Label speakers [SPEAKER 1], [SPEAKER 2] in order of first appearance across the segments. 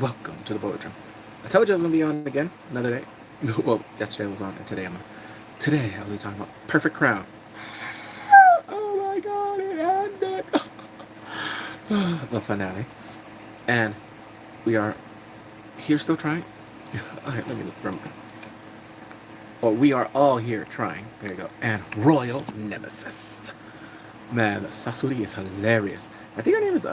[SPEAKER 1] Welcome to the Poetry. I told you I was gonna be on again another day. Well, yesterday was on, and today I'm on. Today I'll be talking about Perfect Crown. Oh my God, it ended. The finale, and we are here still trying. Alright, let me remember. Well, we are all here trying. There you go. And Royal Nemesis. Man, Sasori is hilarious. I think her name is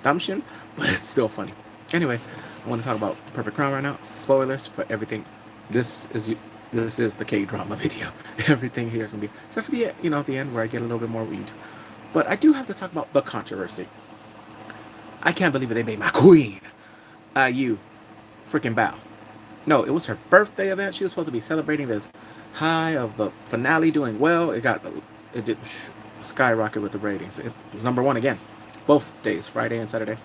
[SPEAKER 1] Damshin, but it's still funny. Anyway, I want to talk about Perfect Crown right now. Spoilers for everything. This is this is the K-drama video. Everything here is gonna be except for the at the end where I get a little bit more weed. But I do have to talk about the controversy. I can't believe it. They made my queen. You freaking bow. No, it was her birthday event. She was supposed to be celebrating this high of the finale doing well. It did skyrocket with the ratings. It was #1 again, both days, Friday and Saturday.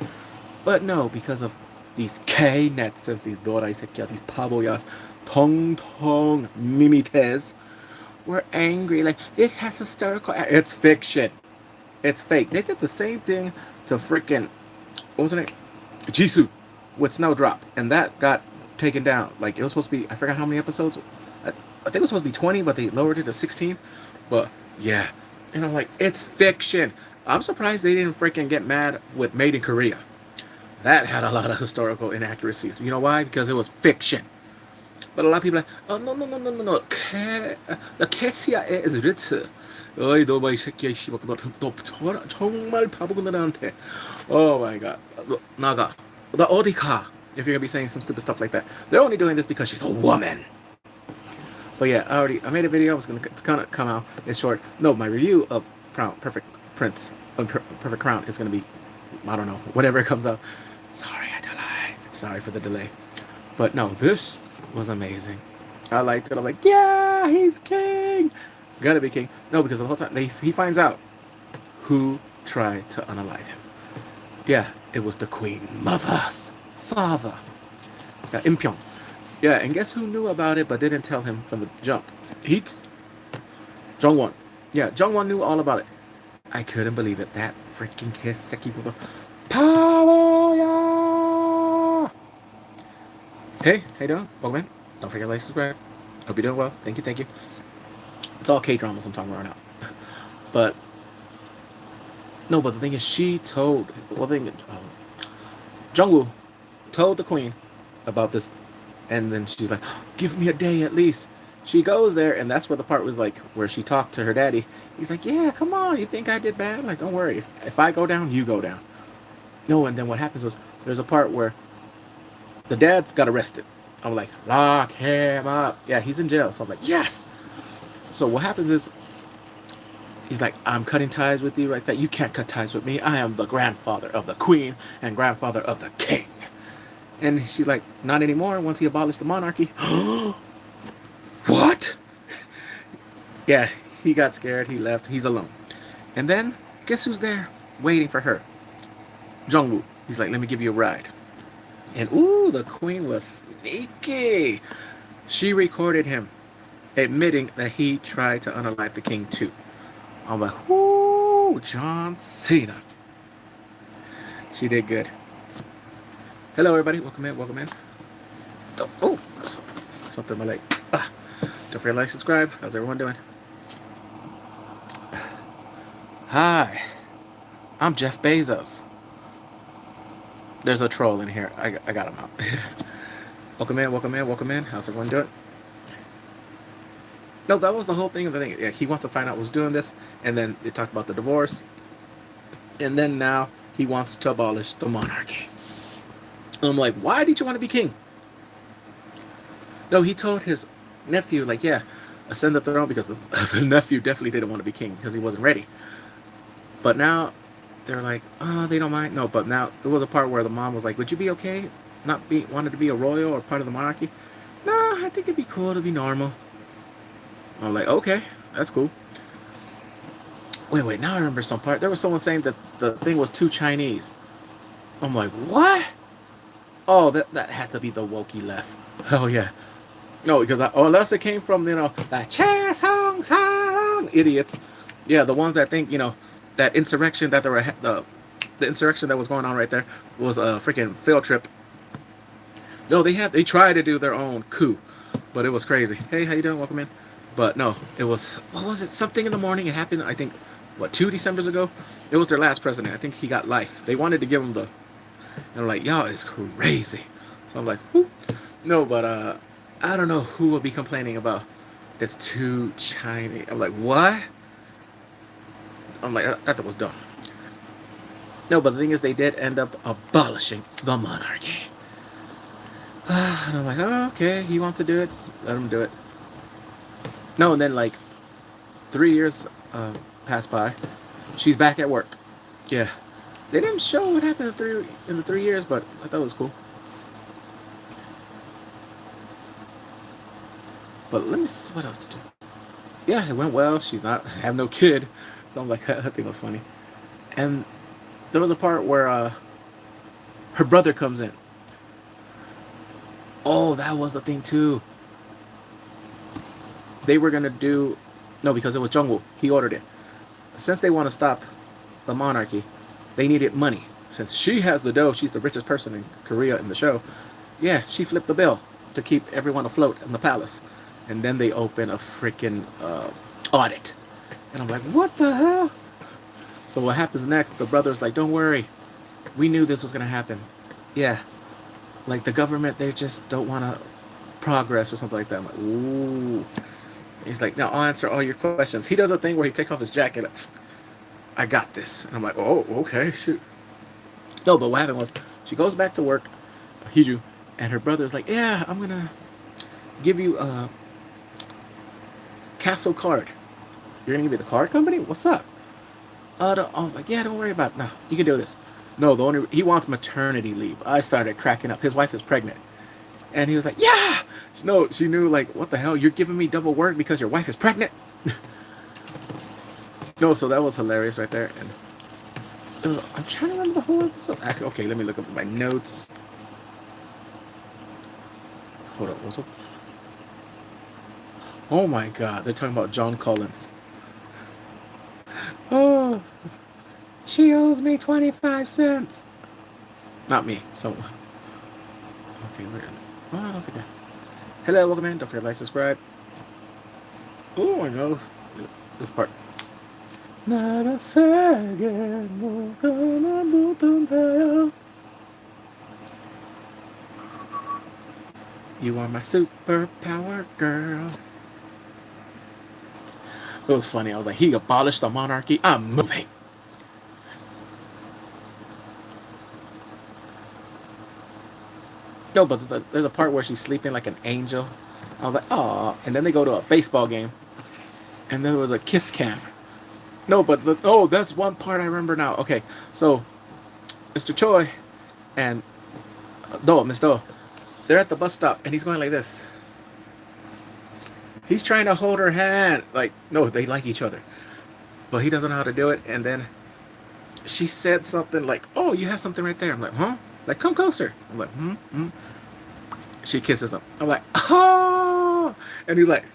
[SPEAKER 1] But no, because of these K-nets, these doraisekias, these paboyas, tong mimites, were angry. Like, this has historical. It's fiction. It's fake. They did the same thing to freaking, what was her name? Jisoo with Snowdrop, and that got taken down. Like, it was supposed to be, I forgot how many episodes. I think it was supposed to be 20, but they lowered it to 16. But yeah, and I'm like, it's fiction. I'm surprised they didn't freaking get mad with Made in Korea. That had a lot of historical inaccuracies. You know why? Because it was fiction. But a lot of people are like, oh, no, no, no, no, no, no. The Kesia is rich. 어이, 너이 새끼야, 씨발. 너 정말 바보구나, 나한테. Oh my god. 나가. The 어디가. If you're going to be saying some stupid stuff like that. They're only doing this because she's a woman. But yeah, I made a video. It's gonna come out. It's short. No, my review of Perfect Prince, Perfect Crown is gonna be, I don't know, whatever it comes out. Sorry, I delayed. Sorry for the delay. But no, this was amazing. I liked it. I'm like, yeah, he's king. Gotta be king. No, because the whole time he finds out who tried to unalive him. Yeah, it was the Queen Mother's father. Yeah, Impyong. Yeah, and guess who knew about it but didn't tell him from the jump? He, Jungwon. Yeah, Jungwon knew all about it. I couldn't believe it. That freaking Kiseki with the power. Yeah. Hey, how you doing? Welcome in. Don't forget to like, subscribe. Hope you're doing well. Thank you, thank you. It's all K-dramas I'm talking about right now. But no, but the thing is, she told. Well, the thing, Jungwoo told the queen about this, and then she's like, "Give me a day at least." She goes there, and that's where the part was like, where she talked to her daddy. He's like, "Yeah, come on, you think I did bad? Like, don't worry. If I go down, you go down." No, and then what happens was there's a part where the dad's got arrested. I'm like, lock him up. Yeah, he's in jail. So I'm like, yes. So what happens is he's like, I'm cutting ties with you like that. You can't cut ties with me. I am the grandfather of the queen and grandfather of the king. And she's like, not anymore. Once he abolished the monarchy. What? Yeah, he got scared. He left. He's alone. And then, guess who's there waiting for her? Jungwoo. He's like, let me give you a ride. And ooh, the queen was sneaky. She recorded him admitting that he tried to unalive the king too. I'm like, ooh, John Cena. She did good. Hello, everybody. Welcome in. Welcome in. Oh, something in my leg. Don't forget to like, subscribe. How's everyone doing? Hi, I'm Jeff Bezos. There's a troll in here. I got him out. Welcome in, welcome in, welcome in. How's everyone doing? No, that was the whole thing of the thing. Yeah, he wants to find out who's doing this, and then they talked about the divorce, and then now he wants to abolish the monarchy. I'm like, why did you want to be king? No, he told his nephew, like, yeah, ascend the throne, because the nephew definitely didn't want to be king because he wasn't ready. But now they're like, oh, they don't mind. No, but now it was a part where the mom was like, would you be okay not be wanted to be a royal or part of the monarchy? No, I think it'd be cool to be normal. I'm like, okay, that's cool. Wait, now I remember some part. There was someone saying that the thing was too Chinese. I'm like, what? Oh, that had to be the wokey left. Oh yeah. No, because unless it came from, the Cha Song Song idiots. Yeah, the ones that think, that insurrection that the insurrection that was going on right there was a freaking field trip No, they tried to do their own coup, but it was crazy. Hey, how you doing? Welcome in. But no, it was, what was it? Something in the morning. It happened. I think, what, 2 Decembers ago. It was their last president. I think he got life. They wanted to give him the, and I'm like, y'all is crazy. So I'm like, whoo. No, but I don't know who will be complaining about it's too Chinese. I'm like, what? I'm like, that was dumb. No, but the thing is, they did end up abolishing the monarchy. And I'm like, oh, okay, he wants to do it, let him do it. No, and then like 3 years passed by. She's back at work. Yeah, they didn't show what happened in the 3 years, but I thought it was cool. But let me see what else to do. Yeah, it went well. She's not have no kid, so I'm like, I think it was funny. And there was a part where her brother comes in. Oh, that was the thing too. They were gonna do, no, because it was Jungwoo. He ordered it. Since they want to stop the monarchy, they needed money. Since she has the dough, she's the richest person in Korea in the show. Yeah, she flipped the bill to keep everyone afloat in the palace. And then they open a freaking audit. And I'm like, what the hell? So what happens next? The brother's like, don't worry. We knew this was going to happen. Yeah. Like the government, they just don't want to progress or something like that. I'm like, ooh. He's like, now I'll answer all your questions. He does a thing where he takes off his jacket. I got this. And I'm like, oh, okay, shoot. No, but what happened was she goes back to work, Hiju, and her brother's like, yeah, I'm going to give you a castle card. You're going to give me the card company? What's up? I was like, yeah, don't worry about it. No, you can do this. No, he wants maternity leave. I started cracking up. His wife is pregnant. And he was like, yeah! No, she knew, like, what the hell? You're giving me double work because your wife is pregnant? No, so that was hilarious right there. And I'm trying to remember the whole episode. Actually, okay, let me look up my notes. Hold up, what's up? Oh my god, they're talking about John Collins. Oh, she owes me 25 cents. Not me, someone. Okay, where is it? Oh, I don't think I... Hello, welcome in. Don't forget to like, subscribe. Oh my nose. This part. You are my superpower girl. It was funny. I was like, he abolished the monarchy. I'm moving. No, but there's a part where she's sleeping like an angel. I was like, oh. And then they go to a baseball game. And then there was a kiss cam. No, but that's one part I remember now. Okay, so Mr. Choi and Miss Do, they're at the bus stop, and he's going like this. He's trying to hold her hand. Like, no, they like each other. But he doesn't know how to do it. And then she said something like, oh, you have something right there. I'm like, huh? Like, come closer. I'm like, hmm. She kisses him. I'm like, oh. And he's like,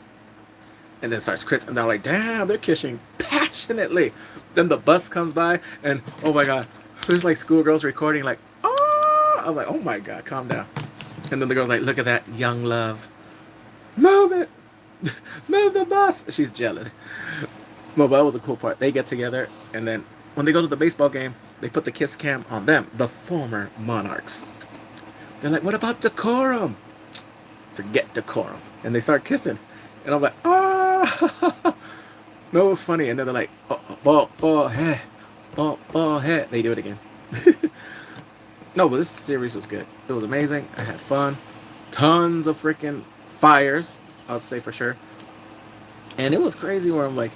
[SPEAKER 1] and then starts Chris, and they're like, damn, they're kissing passionately. Then the bus comes by, and oh my god, there's like schoolgirls recording, like, oh. I'm like, oh my god, calm down. And then the girl's like, look at that young love. Move it. Move the bus. She's jealous. No, but that was a cool part. They get together, and then when they go to the baseball game, they put the kiss cam on them, the former monarchs. They're like, what about decorum? Forget decorum. And they start kissing. And I'm like, oh. No, it was funny. And then they're like, ball, head. Ball, head. They do it again. No, but this series was good. It was amazing. I had fun. Tons of freaking fires, I would say for sure. And it was crazy where I'm like,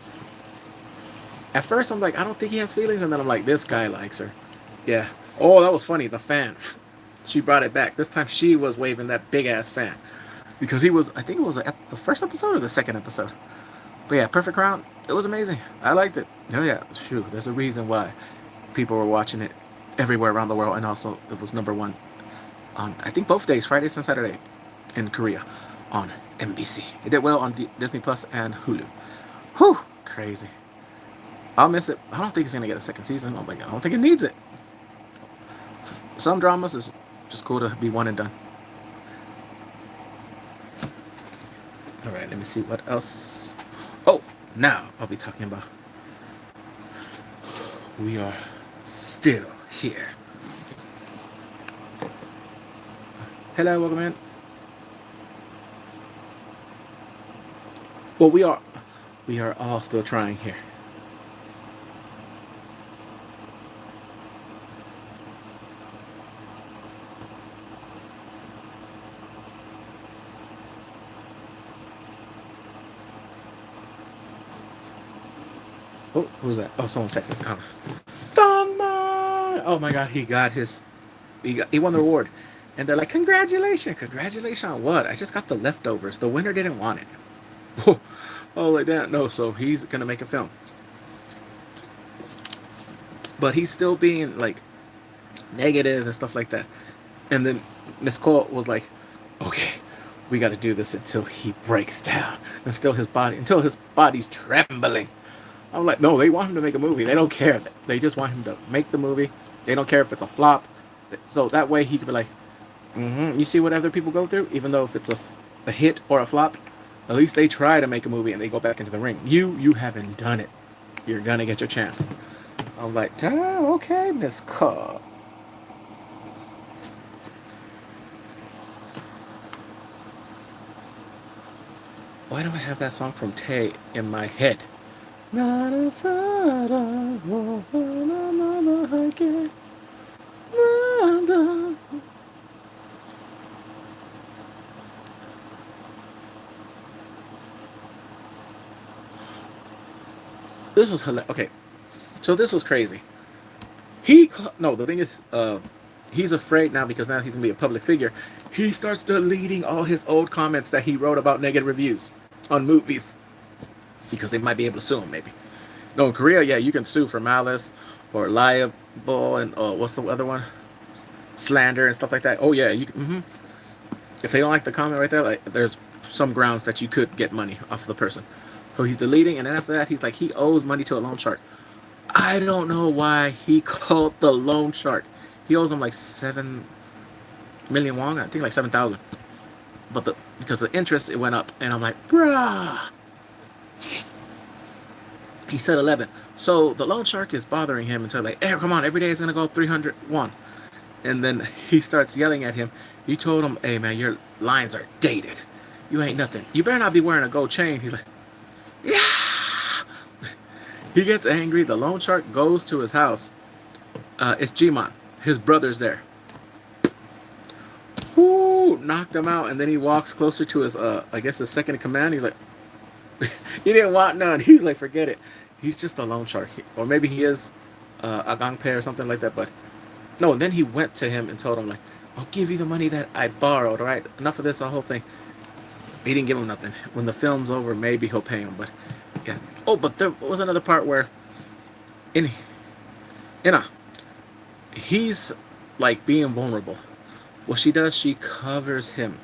[SPEAKER 1] at first I'm like, I don't think he has feelings. And then I'm like, this guy likes her. Yeah. Oh, that was funny. The fan. She brought it back. This time she was waving that big ass fan. Because he was, I think it was the first episode or the second episode. But yeah, Perfect Crown, it was amazing. I liked it. Oh yeah, shoot, there's a reason why people were watching it everywhere around the world. And also, it was #1 on, I think, both days, Fridays and Saturday, in Korea on MBC. It did well on Disney Plus and Hulu. Whew, crazy. I'll miss it. I don't think it's going to get a second season. I'm like, I don't think it needs it. Some dramas is just cool to be one and done. All right, let me see what else. Oh, now I'll be talking about. We are still here. Hello, welcome in. Well, we are all still trying here. Oh, who's that? Oh, someone's texting. Oh. Dongma! Oh my God, he won the award, and they're like, congratulations, congratulations on what? I just got the leftovers. The winner didn't want it. Oh, like that. No, so he's gonna make a film, but he's still being like negative and stuff like that. And then Miss Cole was like, okay, we got to do this until he breaks down, until his body's trembling. I'm like, no, they want him to make a movie. They don't care. They just want him to make the movie. They don't care if it's a flop. So that way he could be like, you see what other people go through? Even though if it's a hit or a flop, at least they try to make a movie and they go back into the ring. You haven't done it. You're going to get your chance. I'm like, oh, okay, Miss Cole. Why do I have that song from Tay in my head? This was hilarious. Okay, so this was crazy. The thing is, he's afraid now because now he's gonna be a public figure. He starts deleting all his old comments that he wrote about negative reviews on movies because they might be able to sue him. Maybe. No, in Korea, yeah, you can sue for malice or liable and what's the other one? Slander and stuff like that. Oh yeah, if they don't like the comment right there, like there's some grounds that you could get money off of the person. So he's deleting, and then after that, he's like he owes money to a loan shark. I don't know why he called the loan shark. He owes him like 7 million won. I think like 7,000. But because the interest it went up, and I'm like, bruh. He said 11. So the loan shark is bothering him until like, hey, come on, every day is gonna go up 300 won. And then he starts yelling at him. He told him, hey man, your lines are dated. You ain't nothing. You better not be wearing a gold chain. He's like, yeah. He gets angry. The loan shark goes to his house. It's Jimon. His brother's there. Whoo! Knocked him out. And then he walks closer to his, I guess his second in command. He's like, he didn't want none. He's like, forget it. He's just a loan shark. Or maybe he is a gangpei or something like that. But no, and then he went to him and told him, like, I'll give you the money that I borrowed, all right? Enough of this, the whole thing. He didn't give him nothing. When the film's over, maybe he'll pay him. But yeah. Oh, but there was another part where he's like being vulnerable. What she does, she covers him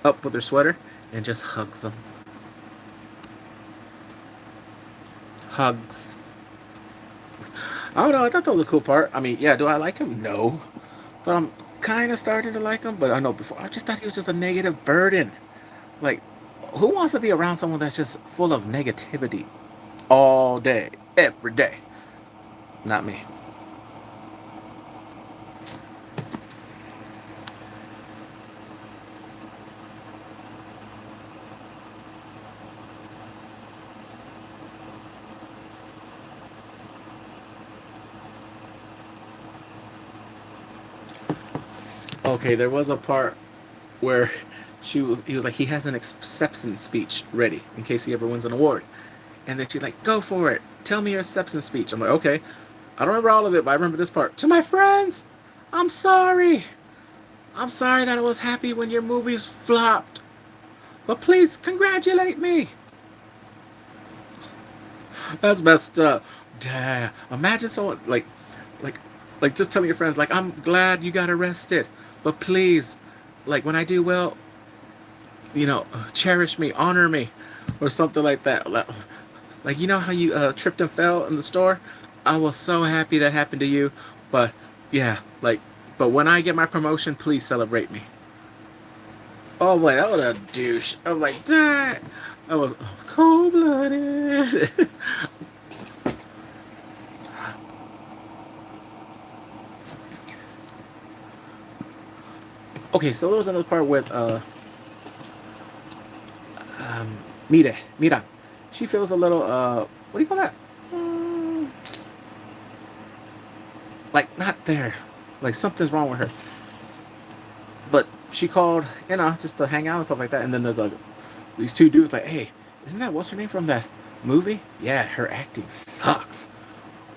[SPEAKER 1] up with her sweater and just hugs him. Hugs. I don't know. I thought that was a cool part. I mean, yeah, do I like him? No. But I'm kind of starting to like him. But I know before, I just thought he was just a negative burden. Like, who wants to be around someone that's just full of negativity all day, every day? Not me. Okay, there was a part where he was like, he has an acceptance speech ready in case he ever wins an award. And then she's like, go for it. Tell me your acceptance speech. I'm like, okay. I don't remember all of it, but I remember this part. To my friends, I'm sorry. I'm sorry that I was happy when your movies flopped. But please congratulate me. That's messed up. Damn. Imagine someone like, just telling your friends, like, I'm glad you got arrested. But please, like, when I do well, cherish me, honor me, or something like that. Like, you know how you tripped and fell in the store? I was so happy that happened to you. But, yeah, but when I get my promotion, please celebrate me. Oh, boy, that was a douche. I'm like, dang. I was cold blooded. Okay, so there was another part with Mira. She feels a little what do you call that? Mm, like not there. Like something's wrong with her. But she called, just to hang out and stuff like that. And then there's like these two dudes like, hey, isn't that what's her name from that movie? Yeah, her acting sucks.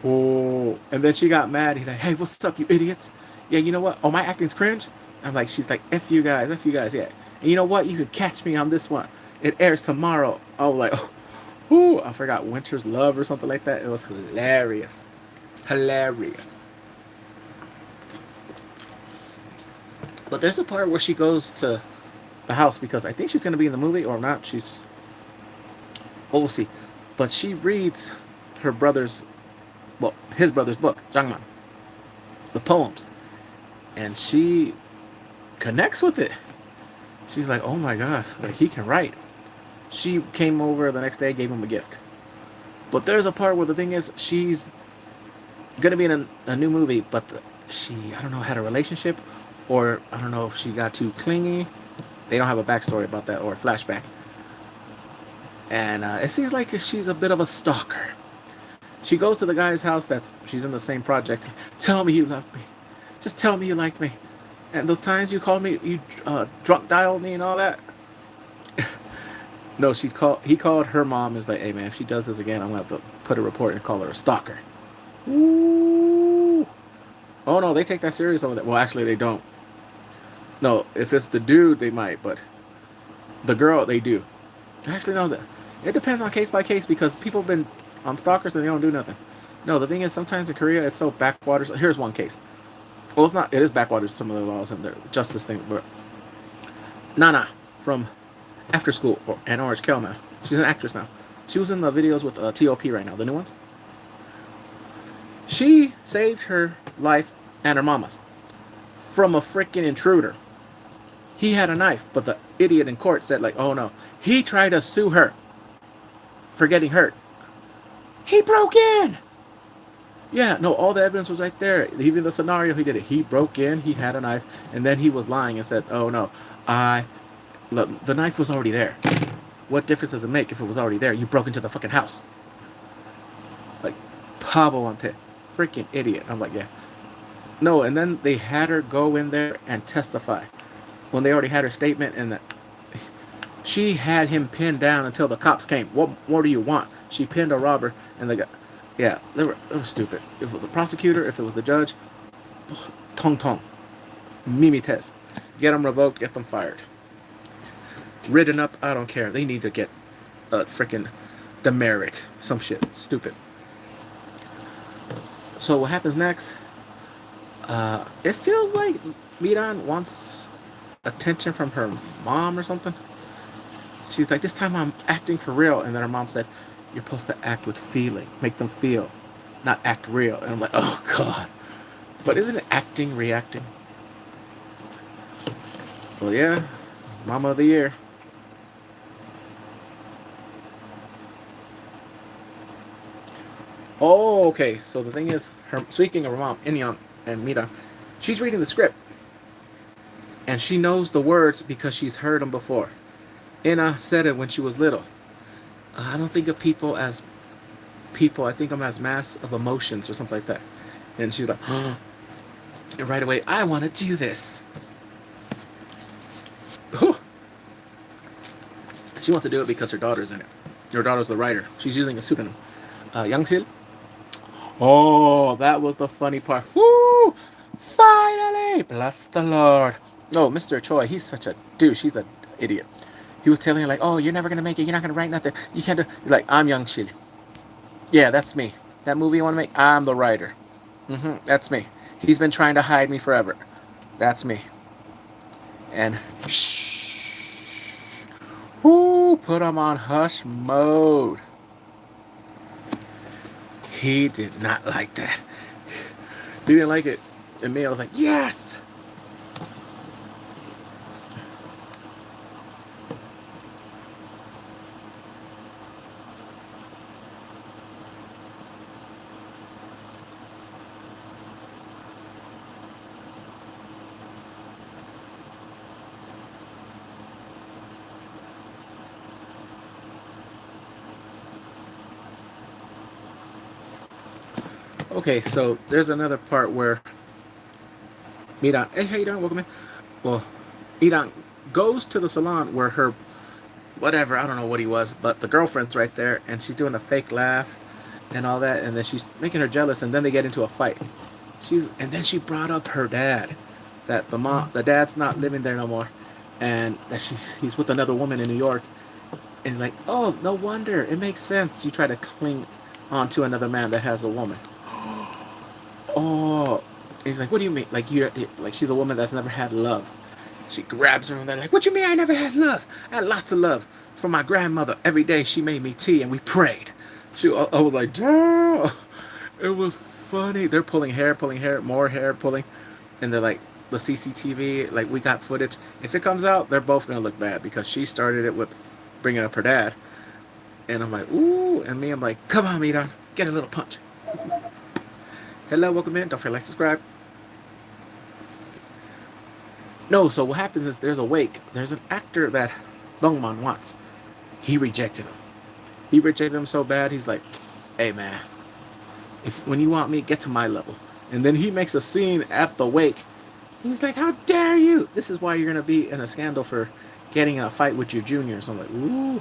[SPEAKER 1] Oh, and then she got mad. He's like, hey, what's up, you idiots? Yeah, you know what? Oh, my acting's cringe. She's like, F you guys, yeah. And you know what? You can catch me on this one. It airs tomorrow. Oh, like, oh, ooh, I forgot Winter's Love or something like that. It was hilarious, hilarious. But there's a part where she goes to the house because I think she's gonna be in the movie or not. We'll see. But she reads her brother's, well, his brother's book, Jangman, the poems, and she connects with it. She's like, oh my god, like he can write. She came over the next day, gave him a gift. But there's a part where the thing is, she's gonna be in a new movie, but I don't know, had a relationship, or I don't know if she got too clingy. They don't have a backstory about that or a flashback. And it seems like she's a bit of a stalker. She goes to the guy's house she's in the same project. Tell me you loved me. Just tell me you liked me. And those times you called me, you drunk dialed me and all that. No, he called her mom. Is like, hey man, if she does this again, I'm gonna have to put a report and call her a stalker. Ooh. Oh no, they take that serious over there. Well, actually, they don't. No, if it's the dude, they might, but the girl, they do. Actually, no, it depends on case by case because people have been on stalkers and they don't do nothing. No, the thing is, sometimes in Korea, it's so backwaters. Here's one case. Well, it's not. It is backwaters. Some of the laws and their justice thing, but Nana from After School and Orange Kelma. She's an actress now. She was in the videos with T.O.P. right now, the new ones. She saved her life and her mama's from a freaking intruder. He had a knife, but the idiot in court said like, oh no. He tried to sue her for getting hurt. He broke in. Yeah, no, all the evidence was right there. Even the scenario he did it. He broke in, he had a knife, and then he was lying and said, oh no, look, the knife was already there. What difference does it make if it was already there? You broke into the fucking house. Like, Pablo Ante. Freaking idiot. I'm like, yeah. No, and then they had her go in there and testify. When they already had her statement and that she had him pinned down until the cops came. What more do you want? She pinned a robber and they got, yeah, they were stupid. If it was the prosecutor, if it was the judge, tong tong. Mimi test. Get them revoked, get them fired. Ridden up, I don't care. They need to get freaking demerit. Some shit. Stupid. So what happens next? It feels like Miran wants attention from her mom or something. She's like, this time I'm acting for real. And then her mom said, you're supposed to act with feeling. Make them feel, not act real. And I'm like, oh God. But isn't it acting, reacting? Well, yeah. Mama of the year. Oh, okay. So the thing is, speaking of her mom, Inyeon and Mira, she's reading the script. And she knows the words because she's heard them before. Inna said it when she was little. I don't think of people as people. I think of them as mass of emotions or something like that. And she's like, oh. And right away, I want to do this. She wants to do it because her daughter's in it. Her daughter's the writer. She's using a pseudonym. Youngsil. Oh, that was the funny part. Woo! Finally! Bless the Lord. Oh, Mr. Choi, he's such a douche. He's an idiot. He was telling her, like, oh, you're never going to make it. You're not going to write nothing. You can't do... He's like, I'm Young Shil. Yeah, that's me. That movie you want to make? I'm the writer. That's me. He's been trying to hide me forever. That's me. And shh. Whoo, put him on hush mode. He did not like that. He didn't like it. And me, I was like, yes! Okay, so there's another part where Miran, hey, how you doing? Welcome in. Well, Miran goes to the salon where her whatever, I don't know what he was, but the girlfriend's right there and she's doing a fake laugh and all that, and then she's making her jealous, and then they get into a fight. And then she brought up her dad, that the dad's not living there no more, and that he's with another woman in New York, and he's like, oh, no wonder, it makes sense. You try to cling on to another man that has a woman. Oh, he's like, what do you mean? Like you're like she's a woman that's never had love. She grabs her and they're like, what you mean I never had love? I had lots of love from my grandmother. Every day she made me tea and we prayed. I was like, damn. It was funny. They're pulling hair, more hair pulling, and they're like, the CCTV, like we got footage. If it comes out, they're both gonna look bad because she started it with bringing up her dad, and I'm like, ooh, and me, I'm like, come on, Mira, get a little punch. Hello, welcome in. Don't forget to like, subscribe. No, so what happens is there's a wake. There's an actor that Dongman wants. He rejected him. He rejected him so bad. He's like, hey man, if when you want me, get to my level. And then he makes a scene at the wake. He's like, how dare you? This is why you're gonna be in a scandal for getting in a fight with your juniors. I'm like, ooh.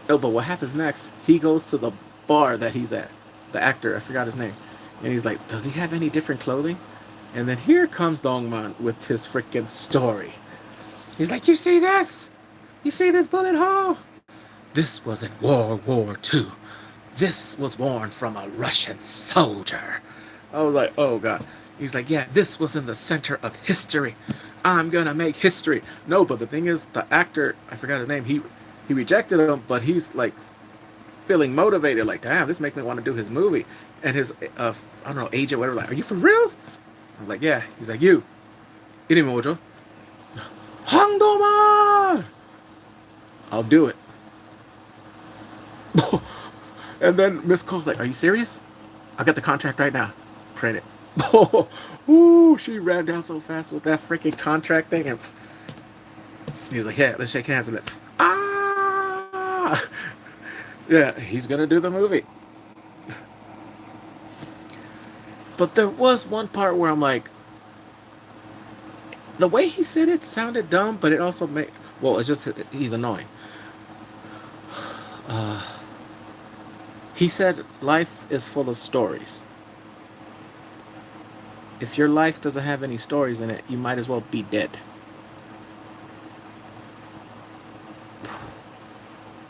[SPEAKER 1] No, but what happens next? He goes to the bar that he's at. The actor, I forgot his name. And he's like, does he have any different clothing? And then here comes Dongman with his freaking story. He's like, you see this? You see this bullet hole? This was in World War II. This was worn from a Russian soldier. I was like, oh God. He's like, yeah, this was in the center of history. I'm gonna make history. No, but the thing is, the actor, I forgot his name, he rejected him, but he's like feeling motivated, like, damn, this makes me want to do his movie. And his, I don't know, agent, whatever, like, are you for reals? I'm like, yeah. He's like, you. 이름이 뭐죠? 황도만! I'll do it. And then Miss Cole's like, are you serious? I'll get the contract right now. Print it. Ooh, she ran down so fast with that freaking contract thing. And he's like, yeah, let's shake hands. And then, ah! Yeah, he's going to do the movie. But there was one part where I'm like, the way he said it sounded dumb, but it also made, well, it's just, he's annoying. He said, life is full of stories. If your life doesn't have any stories in it, you might as well be dead.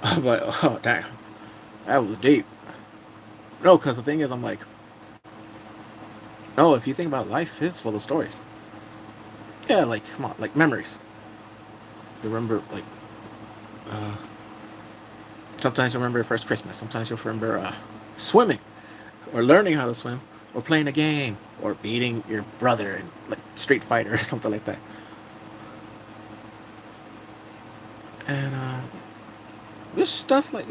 [SPEAKER 1] I'm like, oh, damn. That was deep. No, because the thing is, I'm like, no, if you think about it, life is full of stories. Yeah, like, come on, like memories. You remember, like, uh, sometimes you remember your first Christmas. Sometimes you'll remember swimming, or learning how to swim, or playing a game, or beating your brother in like Street Fighter or something like that. And just stuff like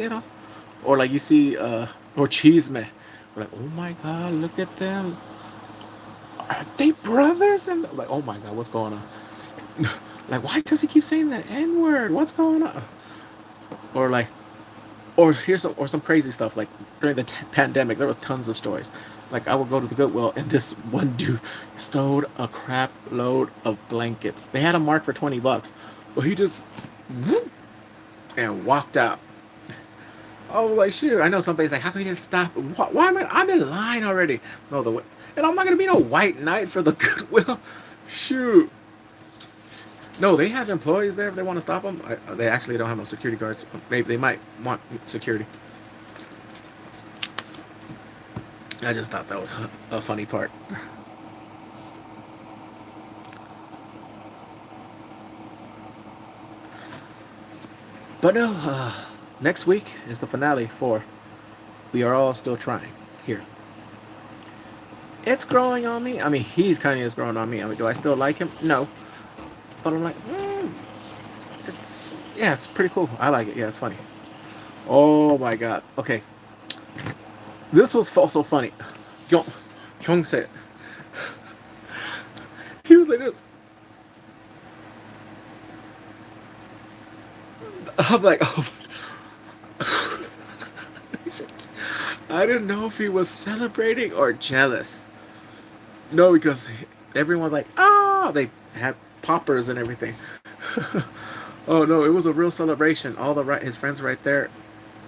[SPEAKER 1] or like you see, or cheese man. We're like, oh my god, look at them. Are they brothers? And like, oh my god, what's going on? Like, why does he keep saying that N word? What's going on? Or like, or here's some crazy stuff. Like during the pandemic, there was tons of stories. Like I would go to the Goodwill, and this one dude stowed a crap load of blankets. They had a mark for $20, but he just whoop, and walked out. I was like, shoot. I know somebody's like, how come you didn't stop? Why am I? I'm in line already. No, and I'm not gonna be no white knight for the Goodwill. Shoot. No, they have employees there if they want to stop them. They actually don't have no security guards. Maybe they might want security. I just thought that was a funny part. But no, next week is the finale for We Are All Still Trying here. It's growing on me. I mean, he's kind of is growing on me. I mean, do I still like him? No. But I'm like, it's pretty cool. I like it. Yeah, it's funny. Oh my god. Okay. This was also funny. Hyung said, he was like this. I'm like, oh. I didn't know if he was celebrating or jealous. No, because everyone like, ah, they had poppers and everything. Oh no, it was a real celebration. All the his friends right there,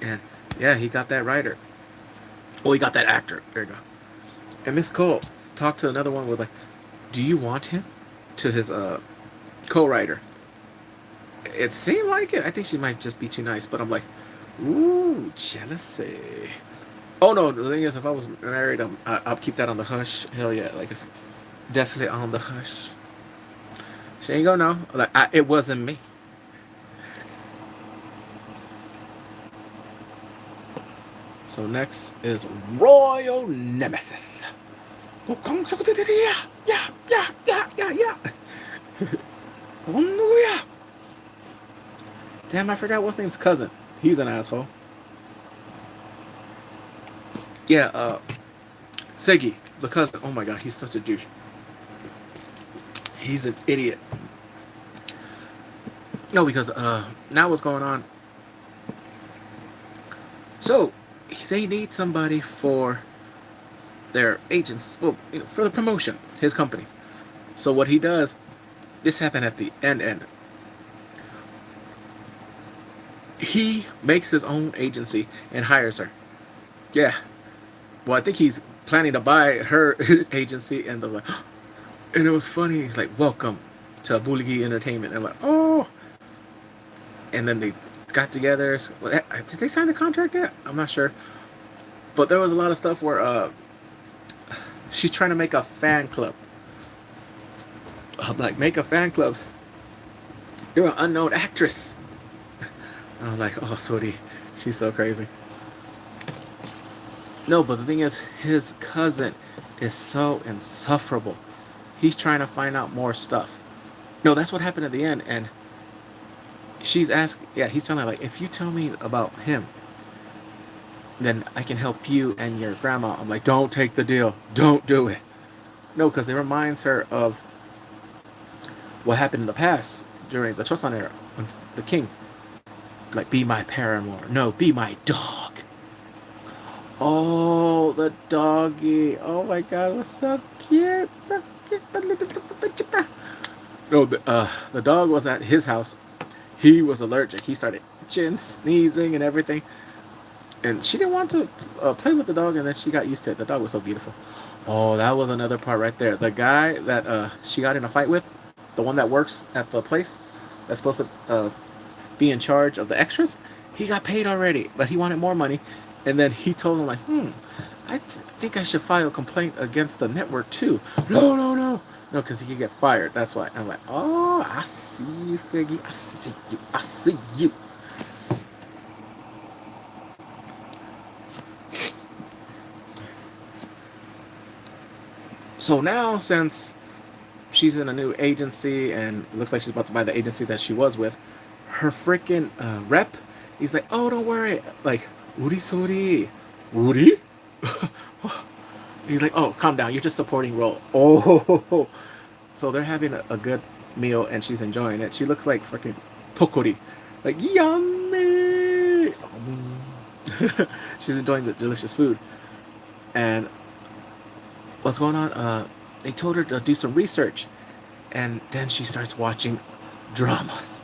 [SPEAKER 1] and yeah, he got that writer. Oh, he got that actor. There you go. And Miss Cole talked to another one with like, "Do you want him?" To his co-writer. It seemed like it. I think she might just be too nice, but I'm like, ooh, jealousy. Oh no, the thing is, if I was married, I'll keep that on the hush. Hell yeah, like it's definitely on the hush. She ain't gonna know. Like it wasn't me. So next is Royal Nemesis. Yeah, yeah, yeah, yeah, yeah, yeah. Oh yeah. Damn, I forgot what's name's cousin. He's an asshole. Yeah, Segi, the cousin. Oh my god, he's such a douche. He's an idiot. No, because now what's going on? So they need somebody for their agents. Well, for the promotion, his company. So what he does, this happened at the end. He makes his own agency and hires her. Yeah. Well, I think he's planning to buy her agency, and they're like, and it was funny. He's like, "Welcome to Buligi Entertainment," and I'm like, "Oh." And then they got together. So, did they sign the contract yet? I'm not sure. But there was a lot of stuff where she's trying to make a fan club. I'm like, make a fan club. You're an unknown actress. And I'm like, oh, sorry. She's so crazy. No, but the thing is, his cousin is so insufferable. He's trying to find out more stuff. No, that's what happened at the end. And she's asking, yeah, he's telling her, like, if you tell me about him, then I can help you and your grandma. I'm like, don't take the deal. Don't do it. No, because it reminds her of what happened in the past during the Chosun era when the king, like, be my paramour. No, be my dog. Oh, the doggy. Oh my god, it was so cute. So cute. No, the dog was at his house. He was allergic. He started itching, sneezing, and everything. And she didn't want to play with the dog, and then she got used to it. The dog was so beautiful. Oh, that was another part right there. The guy that she got in a fight with, the one that works at the place, that's supposed to be in charge of the extras, he got paid already, but he wanted more money. And then he told him, like, I think I should file a complaint against the network too. No, no, no. No, because he could get fired. That's why. I'm like, oh, I see you, Figgy. I see you. I see you. So now, since she's in a new agency and it looks like she's about to buy the agency that she was with, her freaking rep, he's like, oh, don't worry. Like, Uri Suri. Uri? He's like, oh, calm down. You're just supporting role. Oh. So they're having a good meal and she's enjoying it. She looks like freaking Tokori. Like, yummy. She's enjoying the delicious food. And what's going on? They told her to do some research. And then she starts watching dramas.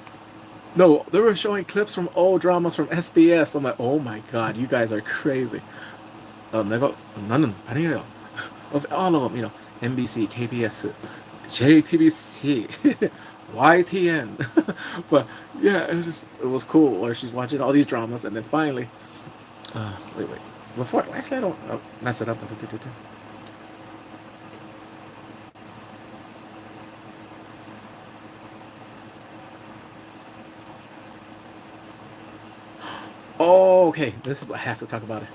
[SPEAKER 1] No, they were showing clips from old dramas from SBS. I'm like, oh my god, you guys are crazy. 내가 나는 아니에요. Of all of them, NBC, KBS, JTBC, YTN. But yeah, it was cool. Where she's watching all these dramas, and then finally, wait. Before, actually, I don't mess it up. Oh, okay. This is what I have to talk about it.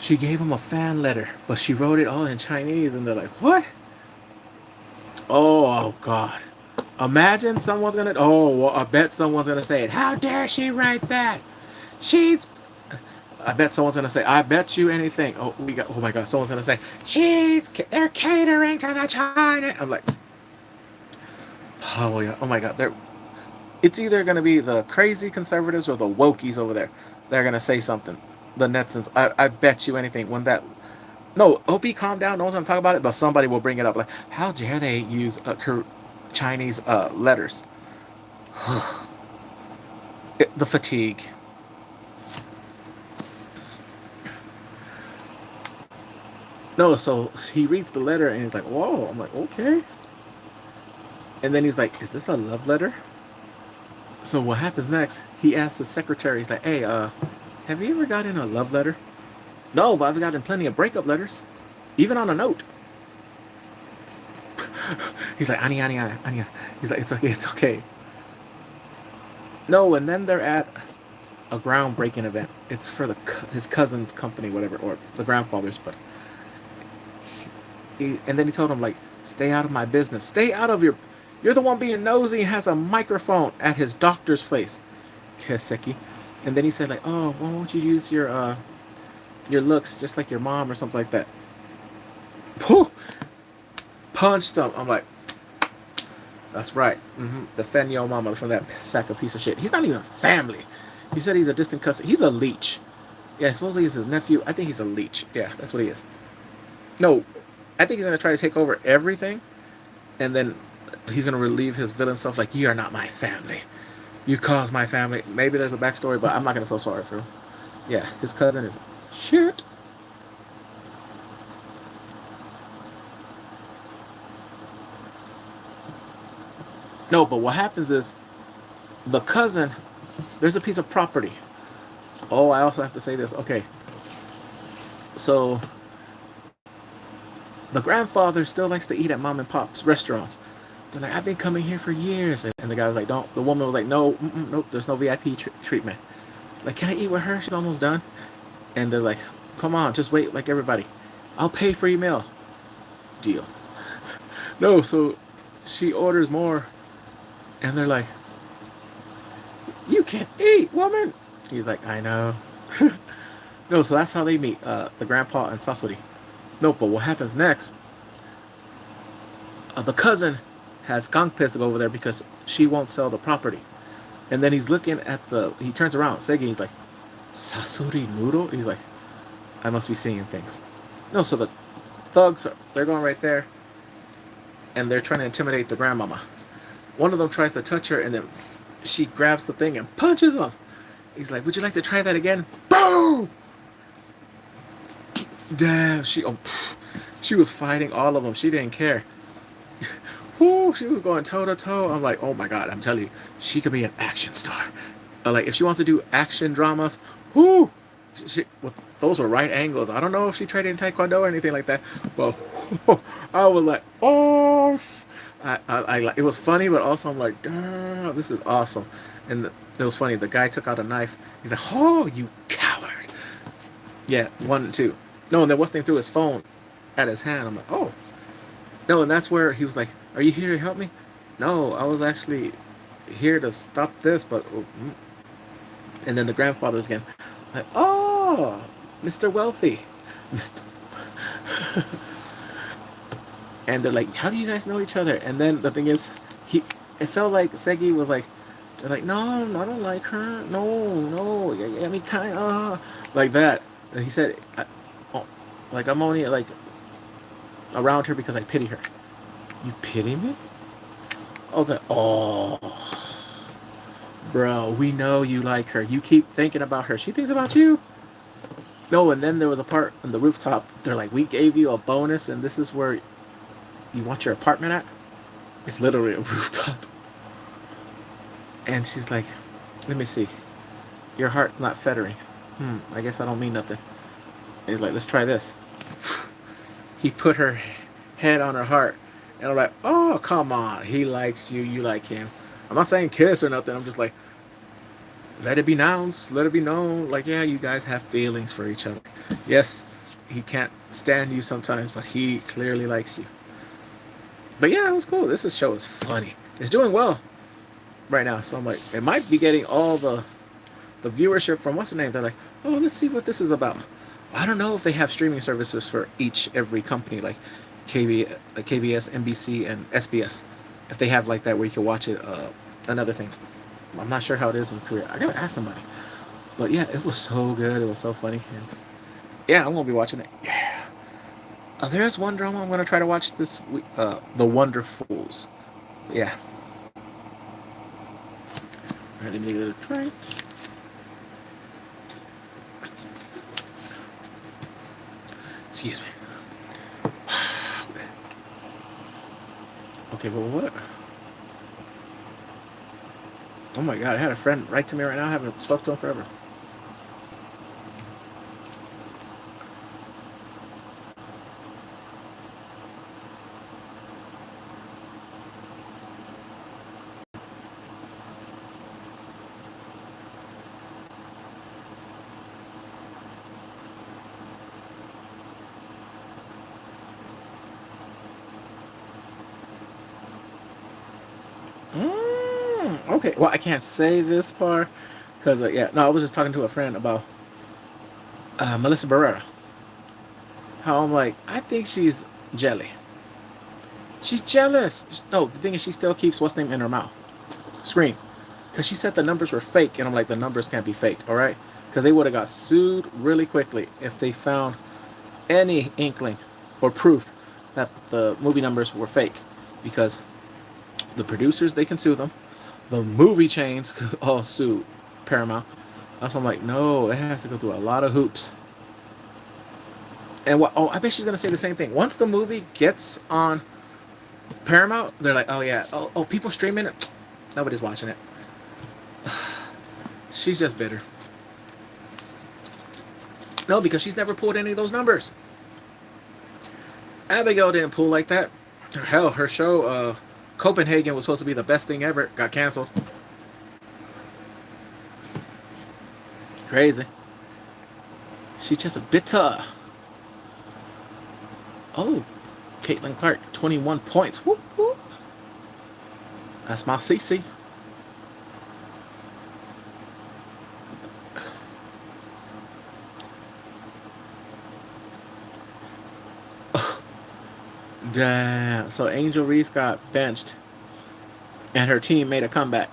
[SPEAKER 1] She gave him a fan letter, but she wrote it all in Chinese, and they're like, what? Oh god. Imagine someone's gonna, well, I bet someone's gonna say it. How dare she write that? I bet someone's gonna say, I bet you anything. Oh my god, someone's gonna say, they're catering to the China. I'm like, oh yeah, oh my god, it's either gonna be the crazy conservatives or the wokies over there. They're gonna say something. the Netsons. I bet you anything when that. No, OP, calm down. No one's gonna talk about it, but somebody will bring it up. Like, how dare they use Chinese letters? The fatigue. No, so he reads the letter and he's like, "Whoa!" I'm like, "Okay." And then he's like, "Is this a love letter?" So what happens next? He asks his secretary. He's like, "Hey, have you ever gotten a love letter?" No, but I've gotten plenty of breakup letters, even on a note. He's like, Anya, Anya, Anya. He's like, it's okay, it's okay. No, and then they're at a groundbreaking event. It's for his cousin's company, whatever, or the grandfather's. But and then he told him like, stay out of my business. Stay out of your. You're the one being nosy. And has a microphone at his doctor's place, Keseki. And then he said like, oh, why won't you use your looks just like your mom or something like that. Pooh! Punched him. I'm like, that's right. Defend your mama from that sack of piece of shit. He's not even family. He said he's a distant cousin. He's a leech. Yeah, supposedly he's a nephew. I think he's a leech. Yeah, that's what he is. No, I think he's gonna try to take over everything, and then he's gonna relieve his villain self. Like, you are not my family. You caused my family. Maybe there's a backstory, but I'm not gonna feel sorry for him. Yeah, his cousin is shit. No, but what happens is the cousin, there's a piece of property. Oh, I also have to say this. Okay. So the grandfather still likes to eat at mom and pop's restaurants. They're like, I've been coming here for years. And the guy was like, don't. The woman was like, no, nope, there's no VIP treatment. Like, can I eat with her? She's almost done. And they're like, come on, just wait like everybody. I'll pay for your meal. Deal. No, so she orders more. And they're like, you can't eat, woman. He's like, I know. No, so that's how they meet, the grandpa and Sasori. No, but what happens next, the cousin has skunk pissed over there because she won't sell the property. And then he's looking at he turns around, Segi, he's like, Sasori noodle? He's like, I must be seeing things. No, so the thugs, they're going right there, and they're trying to intimidate the grandmama. One of them tries to touch her, and then she grabs the thing and punches him. He's like, would you like to try that again? Boom! Damn, she was fighting all of them. She didn't care. Whoo, she was going toe to toe. I'm like, oh my god, I'm telling you, she could be an action star. Like, if she wants to do action dramas, whoo, well, those were right angles. I don't know if she trained in Taekwondo or anything like that, but I was like, oh, it was funny, but also I'm like, damn, this is awesome. And it was funny. The guy took out a knife. He's like, oh, you coward. Yeah, 1 and 2. No, and then what's name threw his phone at his hand. I'm like, oh. No, and that's where he was like, are you here to help me? No, I was actually here to stop this, but... And then the grandfather's again, like, oh, Mr. Wealthy. Mr. And they're like, how do you guys know each other? And then the thing is, it felt like Segi was like, they're like, no, I don't like her. No, yeah, I mean, kind of, like that. And he said, like, I'm only, like, around her because I pity her. You pity me? Oh, bro, we know you like her. You keep thinking about her. She thinks about you. No, and then there was a part on the rooftop. They're like, we gave you a bonus, and this is where you want your apartment at? It's literally a rooftop. And she's like, let me see. Your heart's not fettering. I guess I don't mean nothing. And he's like, let's try this. He put her head on her heart. And I'm like, oh, come on. He likes you. You like him. I'm not saying kiss or nothing. I'm just like, let it be announced. Let it be known. Like, yeah, you guys have feelings for each other. Yes, he can't stand you sometimes, but he clearly likes you. But yeah, it was cool. This show is funny. It's doing well right now. So I'm like, it might be getting all the viewership from what's the name. They're like, oh, let's see what this is about. I don't know if they have streaming services for every company, like KBS, NBC, and SBS. If they have like that where you can watch it, another thing. I'm not sure how it is in Korea. I gotta ask somebody. But yeah, it was so good. It was so funny. And yeah, I'm gonna be watching it. Yeah. There's one drama I'm gonna try to watch this week. The Wonderfuls. Yeah. All right, let me get a try. Excuse me. Okay, but what? Oh my god, I had a friend write to me right now. I haven't spoke to him forever. Okay, well, I can't say this part because, yeah, no, I was just talking to a friend about Melissa Barrera. How I'm like, I think she's jelly. She's jealous. No, the thing is, she still keeps what's name in her mouth. Scream. Because she said the numbers were fake, and I'm like, the numbers can't be faked, all right? Because they would have got sued really quickly if they found any inkling or proof that the movie numbers were fake. Because the producers, they can sue them. The movie chains could all sue Paramount. So I'm like, no, it has to go through a lot of hoops. And what? Oh, I bet she's gonna say the same thing. Once the movie gets on Paramount, they're like, oh yeah, oh people streaming it. Nobody's watching it. She's just bitter. No, because she's never pulled any of those numbers. Abigail didn't pull like that. Hell, her show, Copenhagen, was supposed to be the best thing ever. Got canceled. Crazy. She's just a bitter. Oh, Caitlin Clark, 21 points. Whoop, whoop. That's my CC. Damn. So Angel Reese got benched, and her team made a comeback.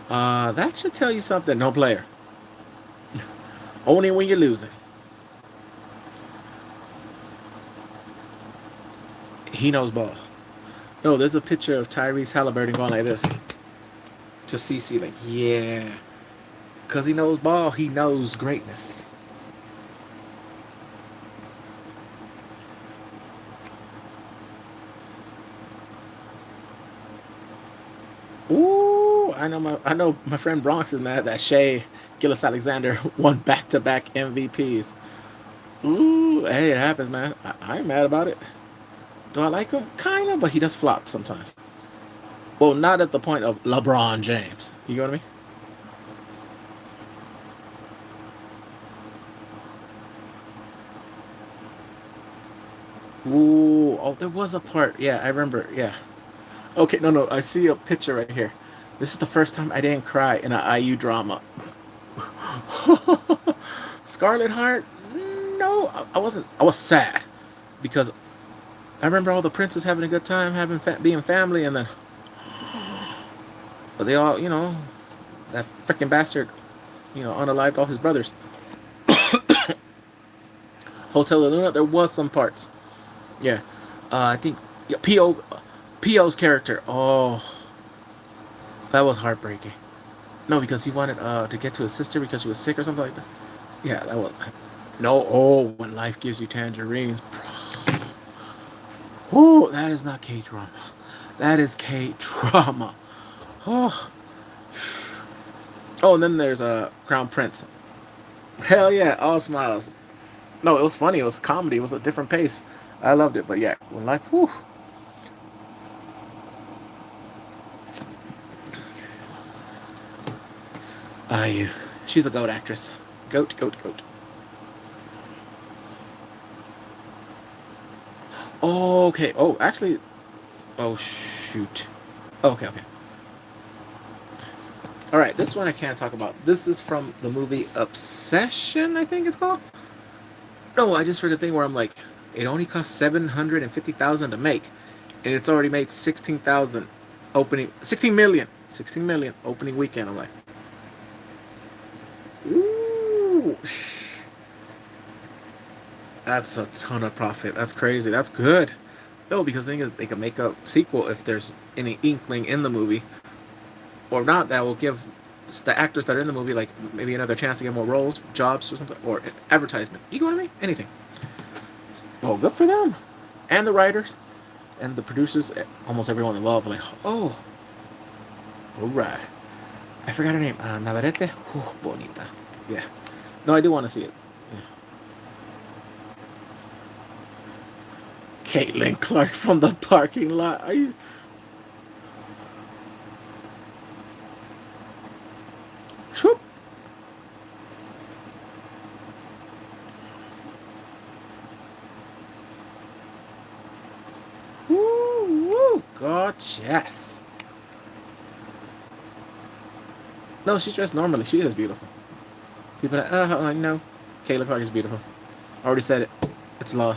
[SPEAKER 1] That should tell you something. No player. Only when you're losing. He knows ball. No, there's a picture of Tyrese Halliburton going like this. Just CC, like, yeah. Because he knows ball, he knows greatness. Ooh, I know my friend Bronx is mad that Shea Gillis Alexander won back-to-back MVPs. Ooh, hey, it happens, man. I ain't mad about it. Do I like him? Kinda, but he does flop sometimes. Well, not at the point of LeBron James. You know what I mean? Ooh, oh, there was a part. Yeah, I remember. Yeah. Okay, no, I see a picture right here. This is the first time I didn't cry in an IU drama. Scarlet Heart? No, I wasn't. I was sad because I remember all the princes having a good time, being family, and then but they all, that freaking bastard, unalived all his brothers. Hotel Luna, there was some parts. Yeah, I think yeah, Po's character. Oh, that was heartbreaking. No, because he wanted to get to his sister because she was sick or something like that. Yeah, that was. No, oh, when life gives you tangerines. Oh, that is not K drama. That is K drama. Oh, oh, and then there's Crown Prince. Hell yeah, all smiles. No, it was funny. It was comedy. It was a different pace. I loved it. But yeah, when life, whew. You. She's a goat actress. Goat, goat, goat. Okay. Oh, actually. Oh, shoot. Okay. All right, this one I can't talk about. This is from the movie Obsession, I think it's called. No, I just read a thing where I'm like, it only cost 750,000 to make, and it's already made 16,000 opening, 16 million opening weekend. I'm like, That's a ton of profit. That's crazy. That's good. No, because the thing is, they can make a sequel if there's any inkling in the movie, or not. That will give the actors that are in the movie like maybe another chance to get more roles, jobs, or something, or advertisement. You know what I mean? Anything. Well, good for them, and the writers, and the producers. Almost everyone involved. Like, oh, all right. I forgot her name. Navarrete. Bonita. Yeah. No, I do want to see it. Yeah. Caitlin Clark from the parking lot. Are you? Whoop. Woo, woo, gorgeous. No, she's dressed normally. She is beautiful. People are like, no, Caitlin Clark is beautiful. I already said it. It's law.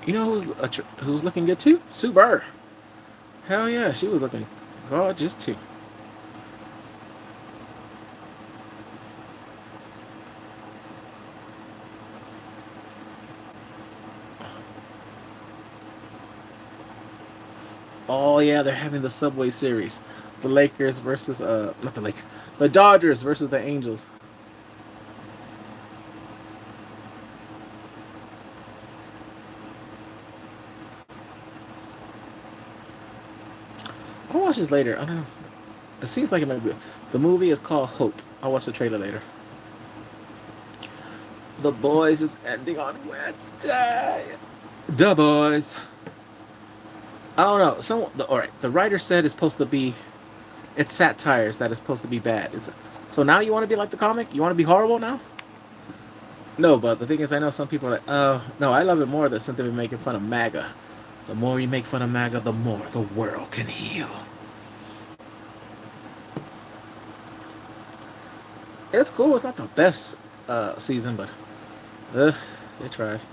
[SPEAKER 1] You know who's looking good too? Sue Bird. Hell yeah, she was looking gorgeous too. Oh yeah, they're having the Subway Series. The Lakers versus not the Lake, the Dodgers versus the Angels. I'll watch this later. I don't know. It seems like it might be. The movie is called Hope. I'll watch the trailer later. The Boys is ending on Wednesday. The Boys. I don't know. All right. The writer said it's supposed to be. It's satires that is supposed to be bad. So now you want to be like the comic? You want to be horrible now? No, but the thing is, I know some people are like, oh, no, I love it more than something making fun of MAGA. The more you make fun of MAGA, the more the world can heal. It's cool. It's not the best season, but it tries.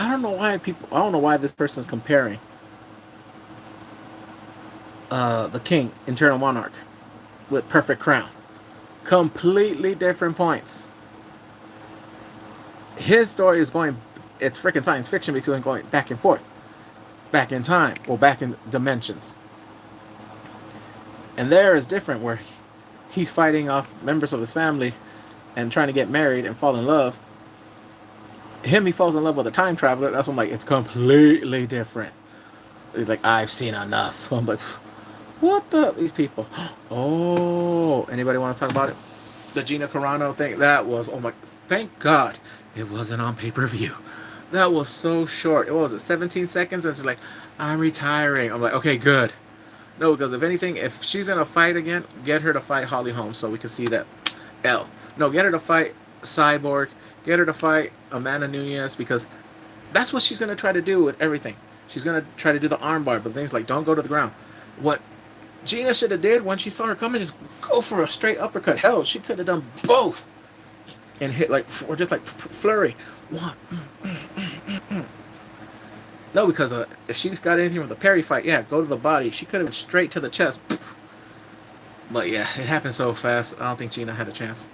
[SPEAKER 1] I don't know why people. I don't know why this person's comparing the King, Internal Monarch, with Perfect Crown. Completely different points. His story is going. It's freaking science fiction because it's going back and forth, back in time or back in dimensions. And there is different where he's fighting off members of his family and trying to get married and fall in love. He falls in love with a time traveler. That's when I'm like, it's completely different. He's like, I've seen enough. I'm like, what these people? Oh, anybody want to talk about it? The Gina Carano thing. That was, oh my, thank God it wasn't on pay-per-view. That was so short. It was 17 seconds, and she's like, I'm retiring. I'm like, okay, good. No, because if anything, if she's in a fight again, get her to fight Holly Holm so we can see that. No, get her to fight Cyborg. Get her to fight Amanda Nunes because that's what she's going to try to do with everything. She's going to try to do the armbar, but things like don't go to the ground. What Gina should have did when she saw her coming, just go for a straight uppercut. Hell, she could have done both and hit like, or just like flurry. One. No, because if she's got anything from the Perry fight, yeah, go to the body. She could have went straight to the chest. But yeah, it happened so fast. I don't think Gina had a chance.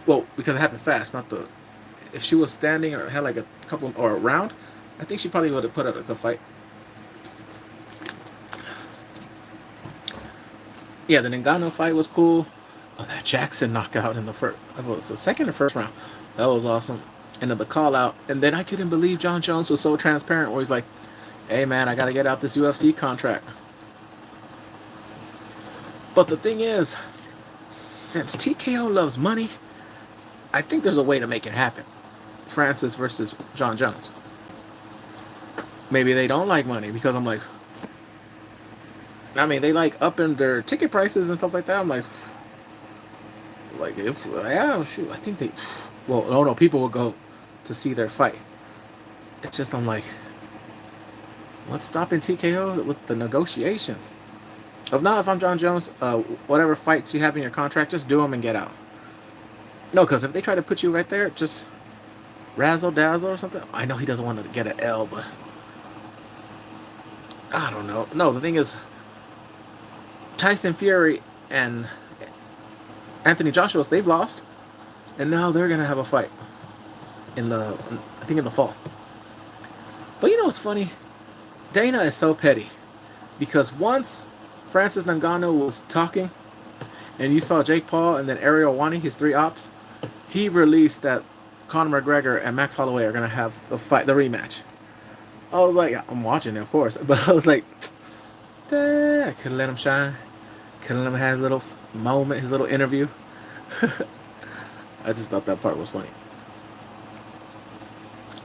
[SPEAKER 1] Well, because it happened fast, not the. If she was standing or had like a couple or a round, I think she probably would have put up a good fight. Yeah, the Ngannou fight was cool. Oh, that Jackson knockout in the first, that was the second or first round. That was awesome. And then the call out, and then I couldn't believe John Jones was so transparent. Where he's like, "Hey man, I got to get out this UFC contract." But the thing is, since TKO loves money, I think there's a way to make it happen. Francis versus John Jones. Maybe they don't like money because I'm like, I mean, they like upping their ticket prices and stuff like that. I'm like, Like if yeah, shoot, I think they. Well, no, people will go to see their fight. It's just I'm like, what's stopping TKO with the negotiations? If I'm John Jones, whatever fights you have in your contract, just do them and get out. No, because if they try to put you right there, just razzle dazzle or something. I know he doesn't want to get an L, but I don't know. No, the thing is, Tyson Fury and Anthony Joshua, they've lost, and now they're gonna have a fight I think in the fall. But you know what's funny? Dana is so petty because once Francis Ngannou was talking, and you saw Jake Paul and then Ariel Wani, his three ops, he released that Conor McGregor and Max Holloway are gonna have the rematch. I was like, I'm watching it, of course, but I was like, I could have let him shine. Could have let him have his little moment, his little interview. I just thought that part was funny.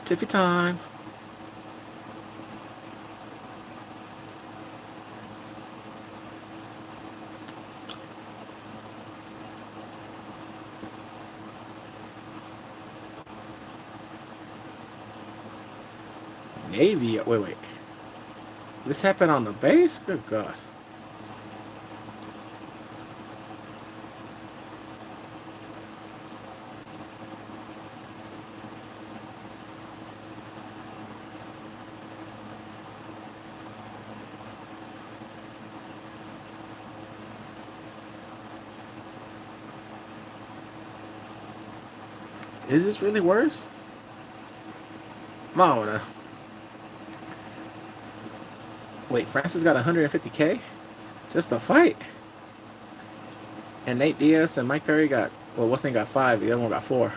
[SPEAKER 1] Tiffy time. Navy. Wait. This happened on the base? Good God. Is this really worse? Mauna. Wait, Francis got 150K? Just the fight? And Nate Diaz and Mike Perry got, well, one thing got 5, the other one got 4.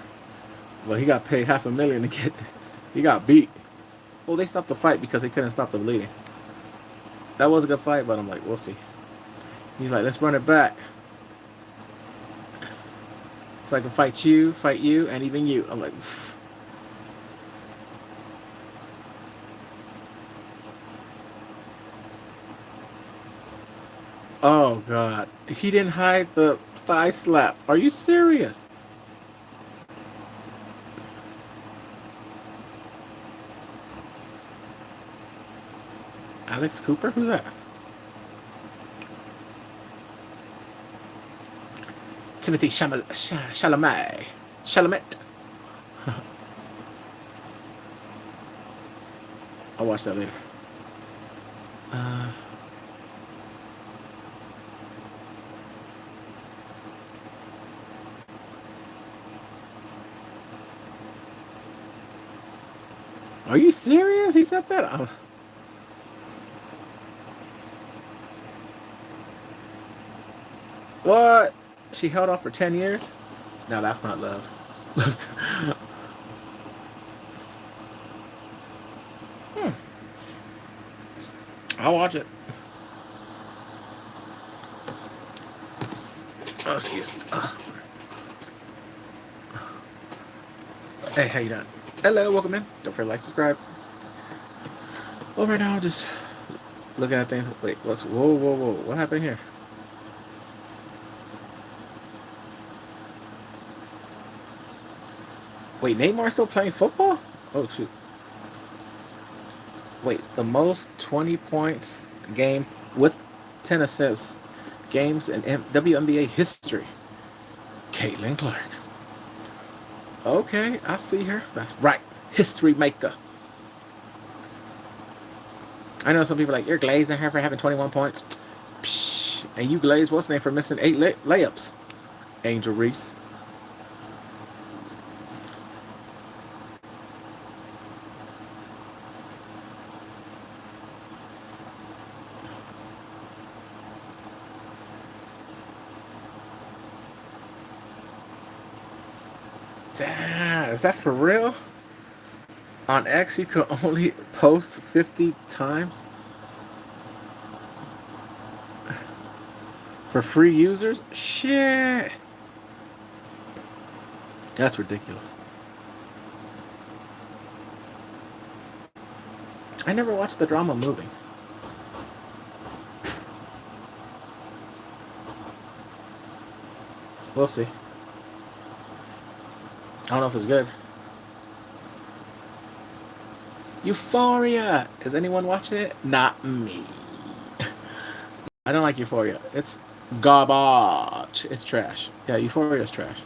[SPEAKER 1] Well, he got paid $500,000 to get, he got beat. Well, they stopped the fight because they couldn't stop the bleeding. That was a good fight, but I'm like, we'll see. He's like, let's run it back. So I can fight you, and even you. I'm like, pfft. Oh, God. He didn't hide the thigh slap. Are you serious? Alex Cooper? Who's that? Timothy Chalamet. Chalamet. I'll watch that later. Are you serious? He said that? What? She held off for 10 years? No, that's not love. I'll watch it. Oh, excuse me. Hey, how you doing? Hello, welcome in. Don't forget to like, subscribe. Well, right now, I'm just looking at things. Wait, whoa. What happened here? Wait, Neymar's still playing football? Oh, shoot. Wait, the most 20 points game with 10 assists games in WNBA history. Caitlin Clark. Okay, I see her. That's right. History maker. I know some people are like, you're glazing her for having 21 points. Psh, and you glaze what's name for missing 8 layups? Angel Reese. Damn, is that for real? On X, you could only post 50 times for free users? Shit. That's ridiculous. I never watched the drama movie. We'll see. I don't know if it's good. Euphoria. Is anyone watching it? Not me. I don't like Euphoria. It's garbage. It's trash. Yeah, Euphoria is trash.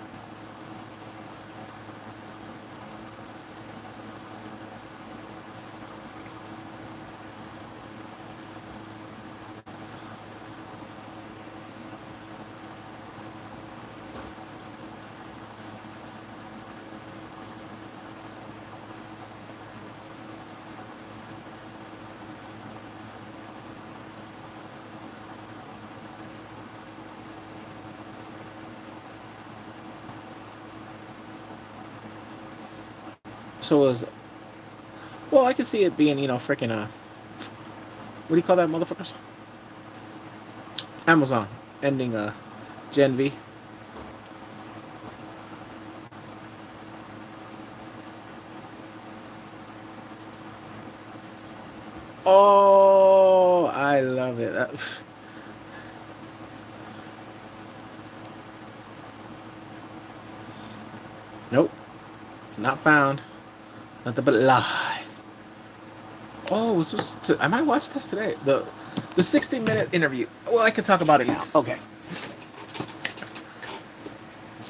[SPEAKER 1] So it was. Well, I can see it being, freaking what do you call that, motherfuckers? Amazon ending Gen V. Oh, I love it. Nope, not found. Nothing but lies. Oh, I might watch this today. The 60-minute interview. Well, I can talk about it now. Okay.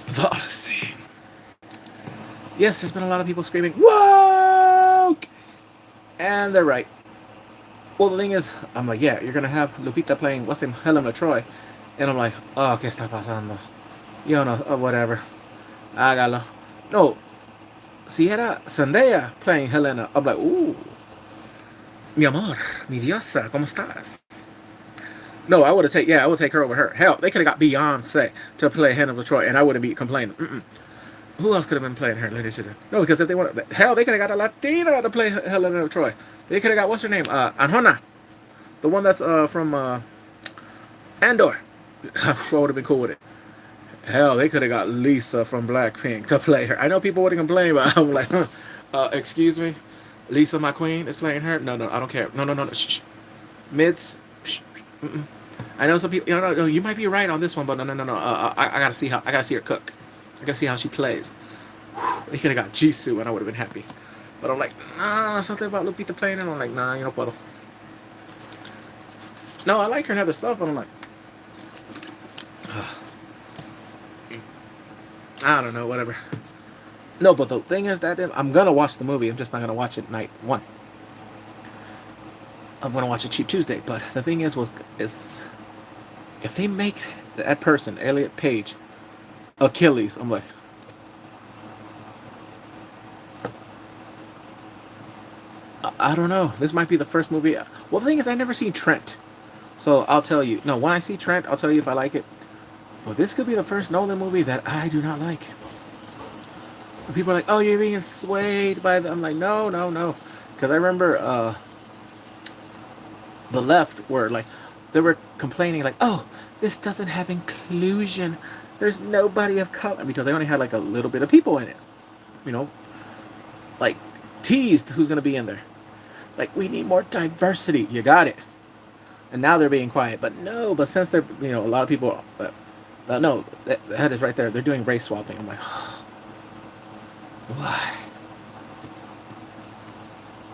[SPEAKER 1] The Odyssey. Yes, there's been a lot of people screaming, woke! And they're right. Well, the thing is, I'm like, yeah, you're going to have Lupita playing, what's the name, Helena Troy. And I'm like, oh, ¿qué está pasando? You know, whatever. Hágalo. No, si era Zendaya playing Helena, I'm like, ooh. Mi amor, mi diosa, ¿cómo estás? No, I would take her over her. Hell, they could have got Beyonce to play Helena Troy, and I wouldn't be complaining. Who else could have been playing her? No, because if they want, hell, they could have got a Latina to play Helena of Troy. They could have got, what's her name? Anjona, the one that's from Andor. I would have been cool with it. Hell, they could have got Lisa from Blackpink to play her. I know people wouldn't complain, but I'm like, excuse me, Lisa, my queen, is playing her. No, I don't care. No. Shh. Mids. Shh. I know some people. No, you might be right on this one, but no. I gotta see her cook. I gotta see how she plays. They could have got Jisoo, and I would have been happy. But I'm like, nah, something about Lupita playing, and I'm like, nah, you know, puedo. No, I like her and other stuff, but I'm like, I don't know, whatever. No, but the thing is that I'm gonna watch the movie. I'm just not gonna watch it night one. I'm gonna watch it Cheap Tuesday. But the thing is if they make that person, Elliot Page, Achilles, I'm like, I don't know. This might be the first movie. Well, the thing is, I never seen Trent, so I'll tell you. No, when I see Trent, I'll tell you if I like it. Well, this could be the first Nolan movie that I do not like. People are like, "Oh, you're being swayed by the." I'm like, no, because I remember the left were like, they were complaining like, "Oh, this doesn't have inclusion. There's nobody of color," because they only had like a little bit of people in it. You know, like teased who's gonna be in there. Like, we need more diversity. You got it. And now they're being quiet. But no, but since they're, a lot of people, no, the head is right there. They're doing race swapping. I'm like, why?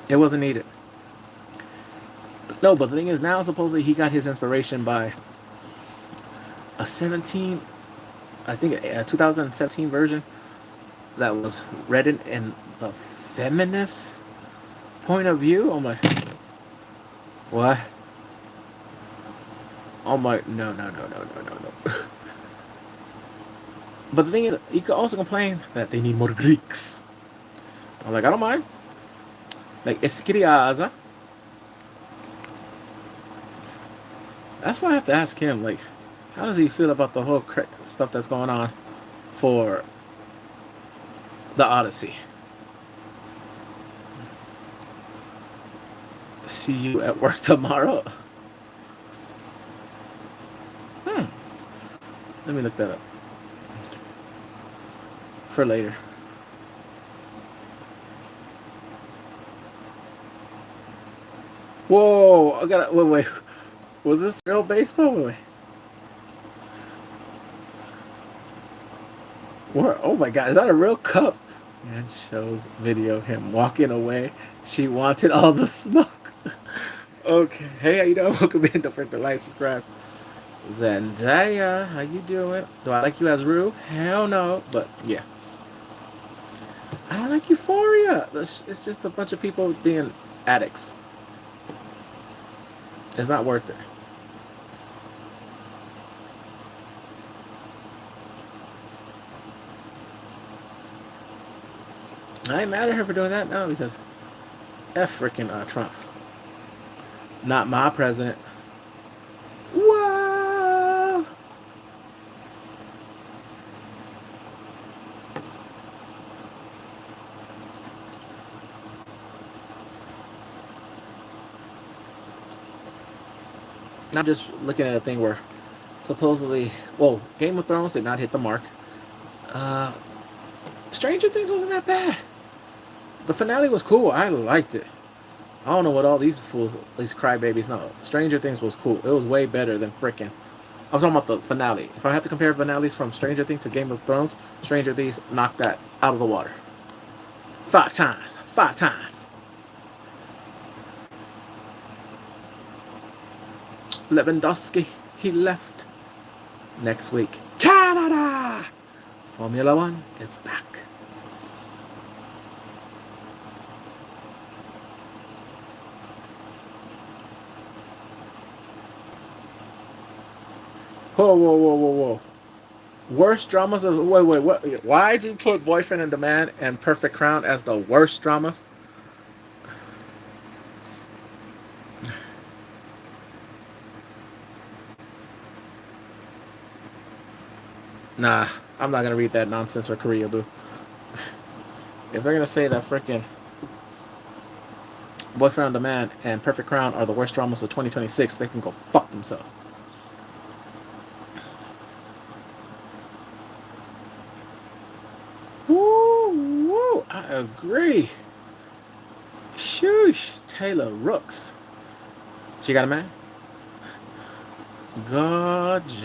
[SPEAKER 1] It wasn't needed. No, but the thing is, now supposedly he got his inspiration by a 2017 version that was read in a feminist point of view. I'm like, what? I'm like, no. But the thing is, you could also complain that they need more Greeks. I'm like, I don't mind. Like, Escriaza. That's why I have to ask him, like, how does he feel about the whole stuff that's going on for the Odyssey? See you at work tomorrow? Let me look that up for later. Whoa! I gotta wait. Was this real baseball? Wait. What? Oh my God, is that a real cup? And shows video of him walking away. She wanted all the smoke. Okay. Hey, how you doing? Welcome in. Don't forget to like, subscribe. Zendaya, how you doing? Do I like you as Rue? Hell no. But yeah. I don't like Euphoria. It's just a bunch of people being addicts. It's not worth it. I ain't mad at her for doing that now because F freaking Trump. Not my president. Whoa! I'm just looking at a thing where supposedly, well, Game of Thrones did not hit the mark. Uh, Stranger Things wasn't that bad. The finale was cool. I liked it. I don't know what all these fools, these crybabies, know. Stranger Things was cool. It was way better than freaking. I was talking about the finale. If I had to compare finales from Stranger Things to Game of Thrones, Stranger Things knocked that out of the water. 5 times. 5 times. Lewandowski, he left. Next week, Canada! Formula One, it's back. Whoa, whoa, whoa, whoa, whoa. Worst dramas of... Wait, what? Why did you put Boyfriend in Demand and Perfect Crown as the worst dramas? Nah, I'm not gonna read that nonsense for Korea, boo. If they're gonna say that freaking Boyfriend on Demand and Perfect Crown are the worst dramas of 2026, they can go fuck themselves. Woo, woo, I agree. Shoosh, Taylor Rooks. She got a man? Gorgeous.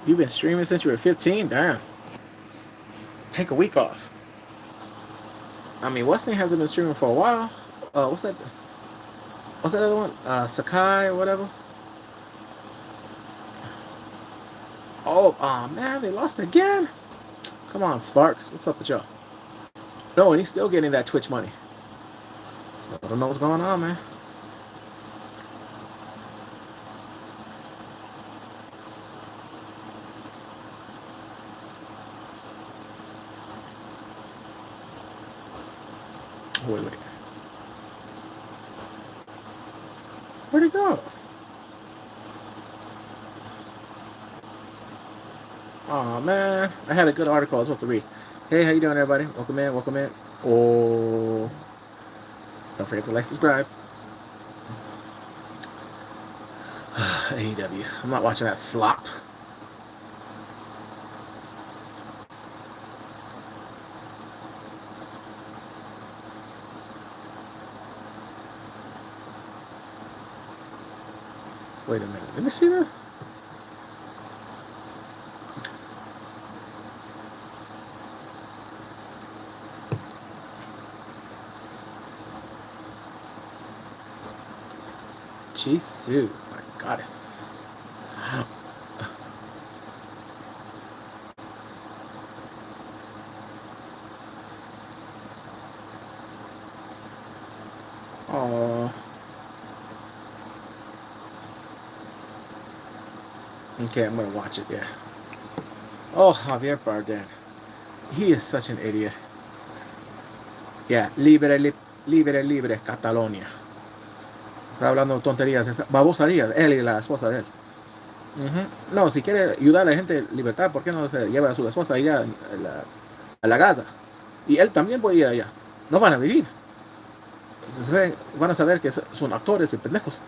[SPEAKER 1] You've been streaming since you were 15? Damn. Take a week off. I mean, Weston hasn't been streaming for a while. What's that? What's that other one? Sakai or whatever. Oh man, they lost again. Come on, Sparks. What's up with y'all? No, and he's still getting that Twitch money. So I don't know what's going on, man. Wait. Where'd he go? Oh man, I had a good article I was supposed to read. Hey, how you doing, everybody? Welcome in, welcome in. Oh, don't forget to like, subscribe. AEW. I'm not watching that slop. Wait a minute. Let me see this. Jisoo, my goddess. Oh. Okay, I'm gonna watch it, yeah. Oh, Javier Bardem. He is such an idiot. Yeah, libre, Catalonia. Está hablando tonterías, babosarías, él y la esposa de él. No, si quiere ayudar a la gente libertad, ¿por qué no se lleva a su esposa allá a la Gaza? Y él también puede ir allá. No van a vivir. Van a saber que son actores y pendejos.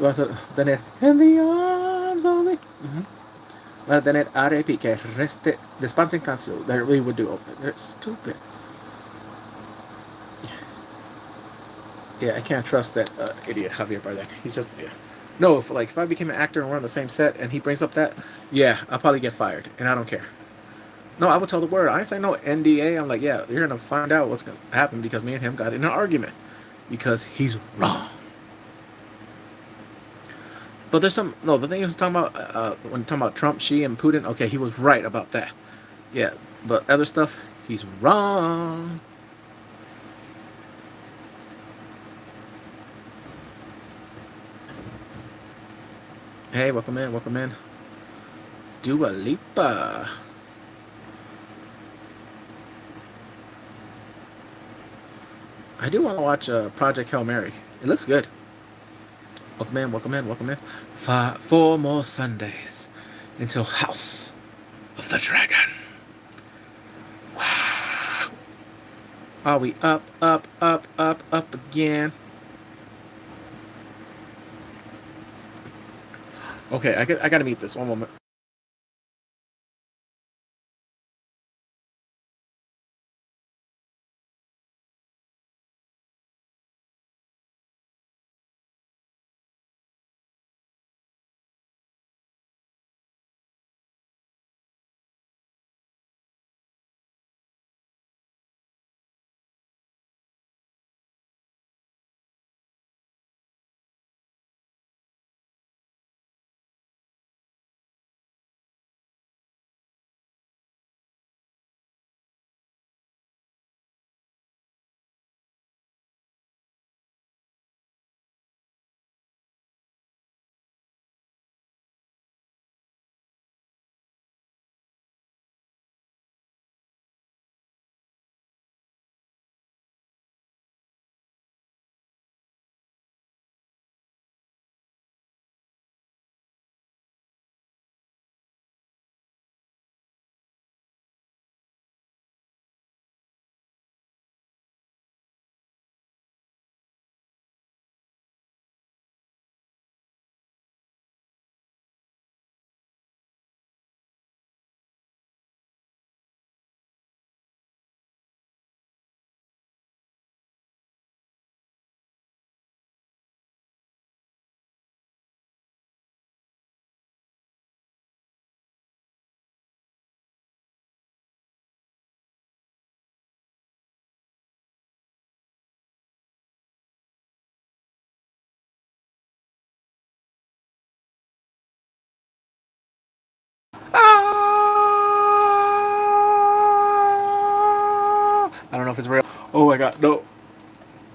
[SPEAKER 1] Vas a tener In the arms only. Van a tener R.I.P. que reste descanse en canción. They really would do. They're stupid. Yeah, I can't trust that idiot Javier Bardem. He's just yeah. No, if I became an actor and we're on the same set and he brings up that, yeah, I'll probably get fired, and I don't care. No, I would tell the word. I ain't saying no NDA. I'm like, yeah, you're gonna find out what's gonna happen because me and him got in an argument because he's wrong. But there's some no. The thing he was talking about when talking about Trump, Xi, and Putin. Okay, he was right about that. Yeah, but other stuff, he's wrong. Hey, welcome in, welcome in. Dua Lipa. I do want to watch Project Hail Mary. It looks good. Welcome in, welcome in, welcome in. Four more Sundays until House of the Dragon. Wow. Are we up, up, up, up, up again? Okay, I gotta meet this. One moment. I don't know if it's real. Oh my god, no.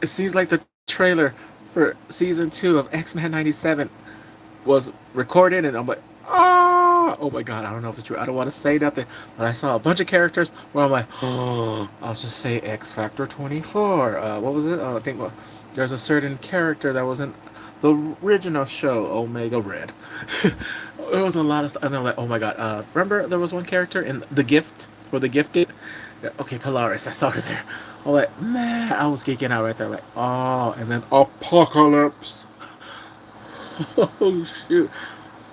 [SPEAKER 1] It seems like the trailer for season 2 of X-Men 97 was recorded, and I'm like, oh my god, I don't know if it's true. I don't want to say nothing, but I saw a bunch of characters where I'm like, oh, I'll just say X Factor 24. What was it? Oh, I think there's a certain character that was in the original show, Omega Red. There was a lot of stuff, and I'm like, oh my god. Remember there was one character in The Gift, or The Gifted? Yeah, okay, Polaris. I saw her there. I'm like, man, I was geeking out right there. Like, oh, and then Apocalypse. Oh shoot,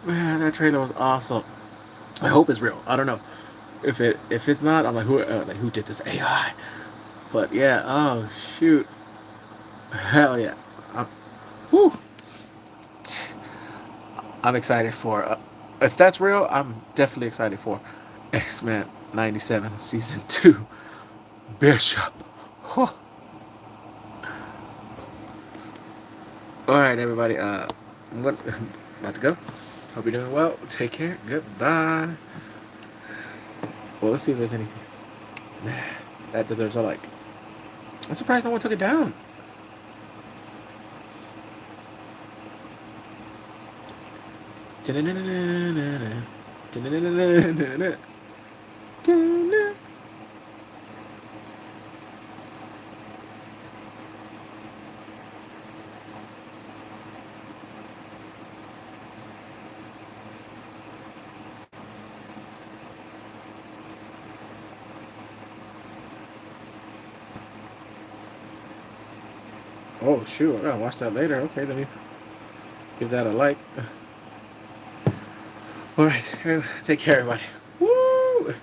[SPEAKER 1] man, that trailer was awesome. I hope it's real. I don't know if it's not. I'm like who did this AI? But yeah, oh shoot, hell yeah. I'm, whew, I'm excited for. If that's real, I'm definitely excited for X-Men 97 season 2. Bishop. Huh. All right, everybody. I'm about to go. Hope you're doing well. Take care. Goodbye. Well, let's see if there's anything. Man, that deserves a like. I'm surprised no one took it down. Oh shoot, I gotta watch that later. Okay, let me give that a like. All right, take care, everybody. Woo!